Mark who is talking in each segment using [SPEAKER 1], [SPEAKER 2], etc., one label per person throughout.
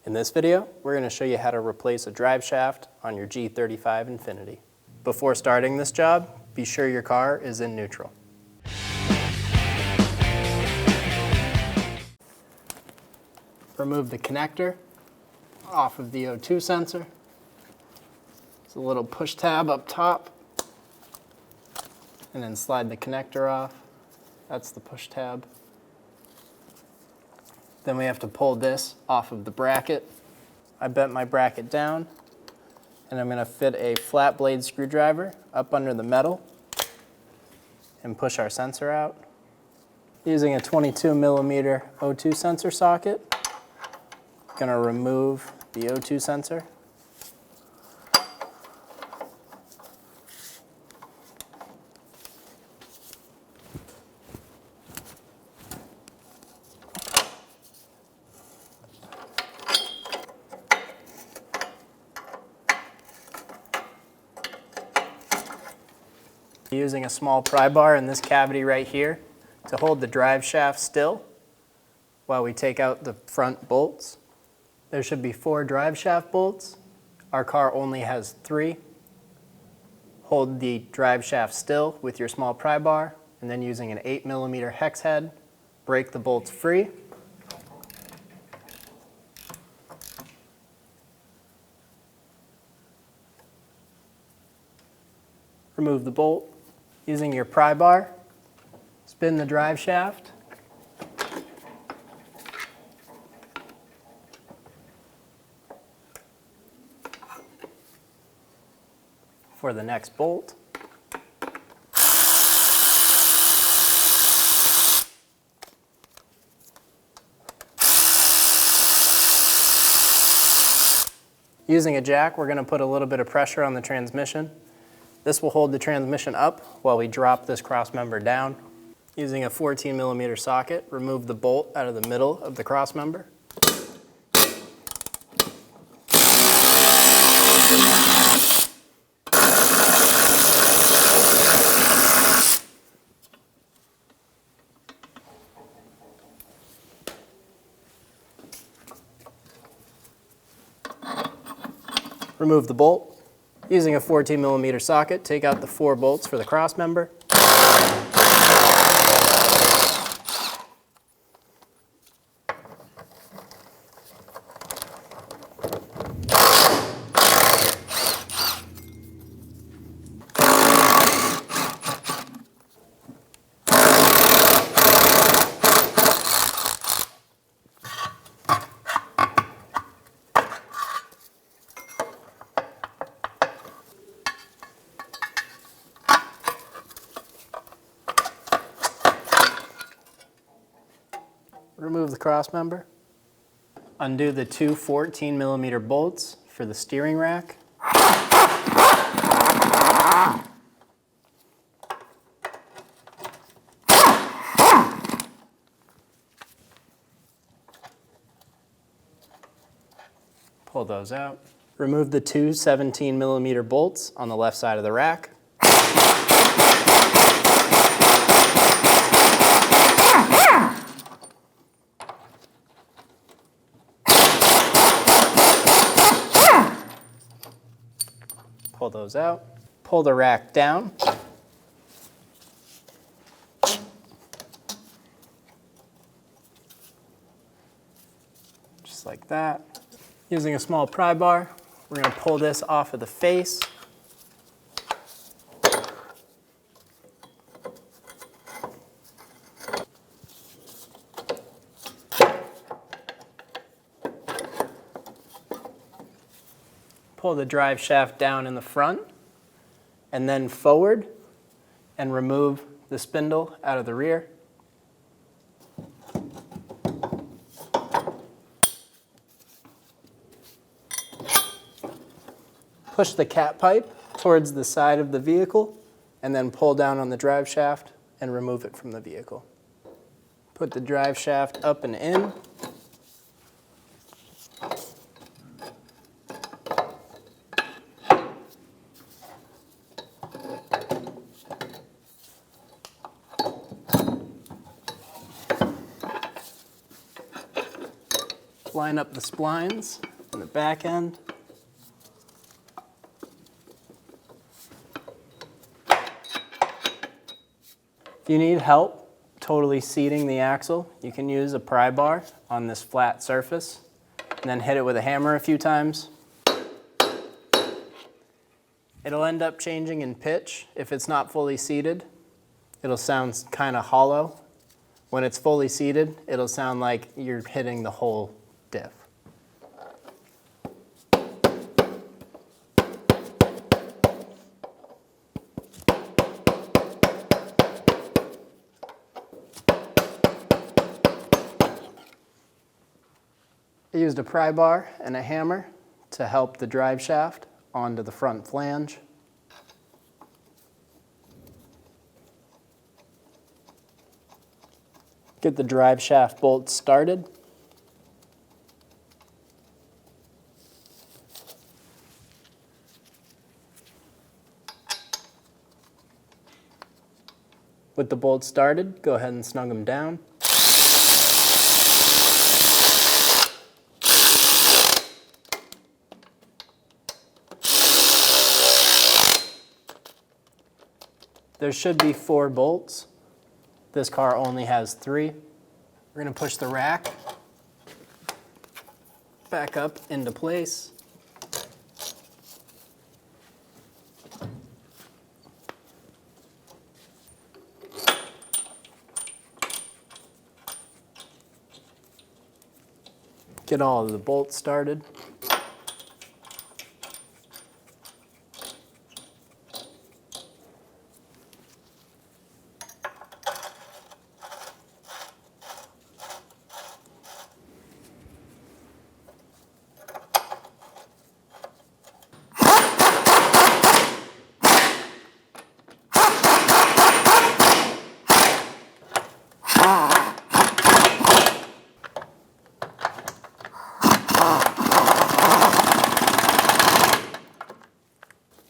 [SPEAKER 1] In this video, we're going to show you how to replace a drive shaft on your G35 INFINITI. Before starting this job, be sure your car is in neutral. Remove the connector off of the O2 sensor. There's a little push tab up top, and then slide the connector off. That's the push tab. Then we have to pull this off of the bracket. I bent my bracket down, and I'm going to fit a flat blade screwdriver up under the metal and push our sensor out. Using a 22mm O2 sensor socket, I'm going to remove the O2 sensor. Using a small pry bar in this cavity right here to hold the drive shaft still while we take out the front bolts. There should be 4 drive shaft bolts. Our car only has 3. Hold the drive shaft still with your small pry bar, and then using an 8mm hex head, break the bolts free. Remove the bolt. Using your pry bar, spin the drive shaft. For the next bolt. Using a jack, we're going to put a little bit of pressure on the transmission. This will hold the transmission up while we drop this cross member down. Using a 14mm socket, remove the bolt out of the middle of the cross member. Remove the bolt. Using a 14mm socket, take out the 4 bolts for the cross member. Remove the cross member. Undo the 2 14mm bolts for the steering rack. Pull those out. Remove the 2 17mm bolts on the left side of the rack. Pull those out. Pull the rack down. Just like that. Using a small pry bar, we're going to pull this off of the face. Pull the drive shaft down in the front and then forward and remove the spindle out of the rear. Push the cat pipe towards the side of the vehicle and then pull down on the drive shaft and remove it from the vehicle. Put the drive shaft up and in. line up the splines in the back end. If you need help totally seating the axle, you can use a pry bar on this flat surface and then hit it with a hammer a few times. It'll end up changing in pitch if it's not fully seated. It'll sound kind of hollow. When it's fully seated, it'll sound like you're hitting the whole diff. I used a pry bar and a hammer to help the drive shaft onto the front flange. Get the drive shaft bolt started. With the bolts started, go ahead and snug them down. There should be 4 bolts. This car only has 3. We're going to push the rack back up into place. Get all of the bolts started.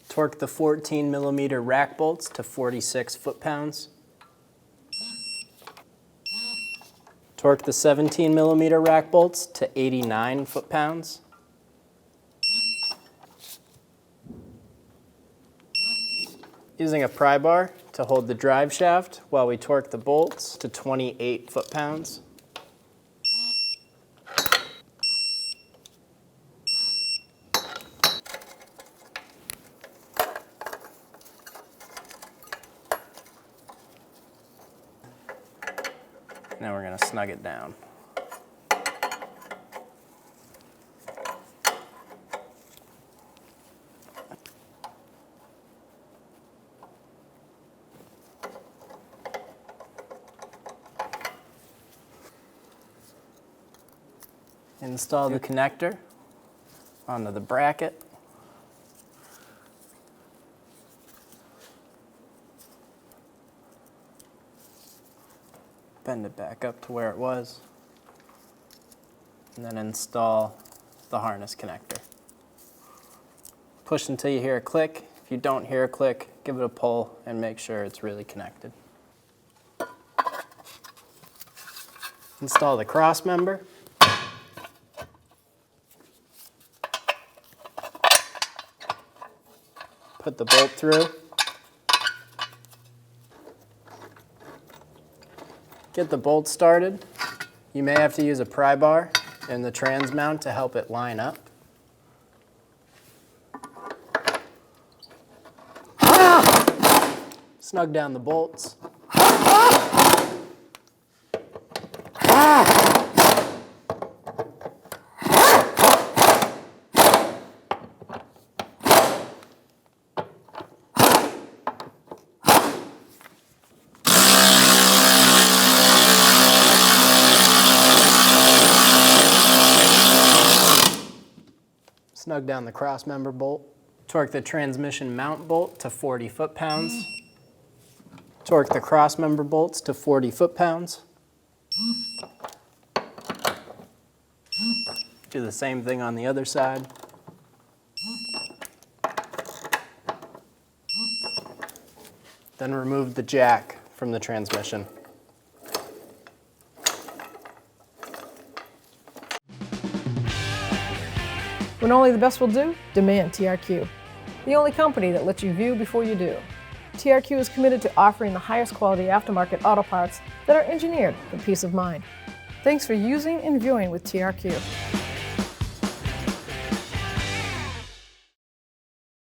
[SPEAKER 1] Torque the 14mm rack bolts to 46 foot-pounds. Torque the 17mm rack bolts to 89 foot-pounds. Using a pry bar to hold the drive shaft while we torque the bolts to 28 foot-pounds. Now we're going to snug it down. Install the connector onto the bracket. Bend it back up to where it was, and then install the harness connector. Push until you hear a click. If you don't hear a click, give it a pull and make sure it's really connected. Install the cross member. Put the bolt through. Get the bolt started. You may have to use a pry bar in the trans mount to help it line up. Snug down the bolts. Snug down the cross member bolt. Torque the transmission mount bolt to 40 foot-pounds. Torque the cross member bolts to 40 foot-pounds. Do the same thing on the other side. Then remove the jack from the transmission.
[SPEAKER 2] When only the best will do, demand TRQ. The only company that lets you view before you do. TRQ is committed to offering the highest quality aftermarket auto parts that are engineered for peace of mind. Thanks for using and viewing with TRQ.